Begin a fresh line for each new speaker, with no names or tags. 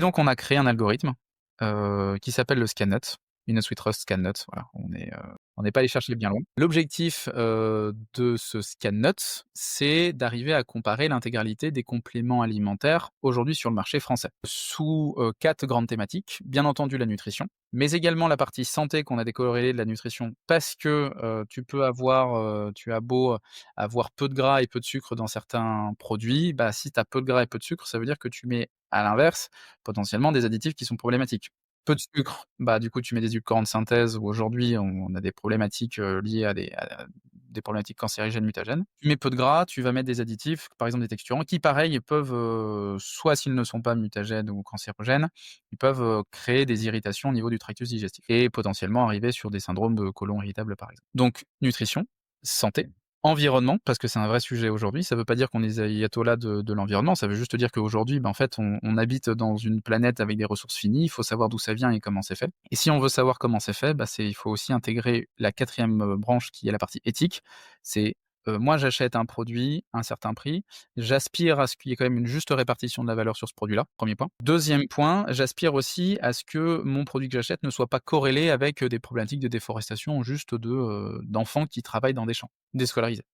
Et donc on a créé un algorithme, qui s'appelle le ScanNut, une suite Rust ScanNut, voilà, on n'est pas allé chercher bien loin. L'objectif, de ce ScanNut, c'est d'arriver à comparer l'intégralité des compléments alimentaires aujourd'hui sur le marché français. Sous, 4 grandes thématiques, bien entendu la nutrition, mais également la partie santé qu'on a décorrélée de la nutrition parce que, tu as beau avoir peu de gras et peu de sucre dans certains produits, bah, si tu as peu de gras et peu de sucre, ça veut dire que tu mets à l'inverse, potentiellement des additifs qui sont problématiques. Peu de sucre, bah, du coup, tu mets des édulcorants de synthèse où aujourd'hui on a des problématiques, liées à des problématiques cancérigènes, mutagènes. Tu mets peu de gras, tu vas mettre des additifs, par exemple des texturants qui pareil peuvent, soit s'ils ne sont pas mutagènes ou cancérogènes, ils peuvent, créer des irritations au niveau du tractus digestif et potentiellement arriver sur des syndromes de côlon irritable, par exemple. Donc nutrition, santé, environnement, parce que c'est un vrai sujet aujourd'hui. Ça veut pas dire qu'on est des ayatollahs de l'environnement, ça veut juste dire qu'aujourd'hui, en fait, on habite dans une planète avec des ressources finies, il faut savoir d'où ça vient et comment c'est fait. Et si on veut savoir comment c'est fait, il faut aussi intégrer la quatrième e branche qui est la partie éthique. C'est, moi j'achète un produit à un certain prix, j'aspire à ce qu'il y ait quand même une juste répartition de la valeur sur ce produit-là, premier point. Deuxième point, j'aspire aussi à ce que mon produit que j'achète ne soit pas corrélé avec, des problématiques de déforestation juste d'enfants qui travaillent dans des champs. Déscolarisés.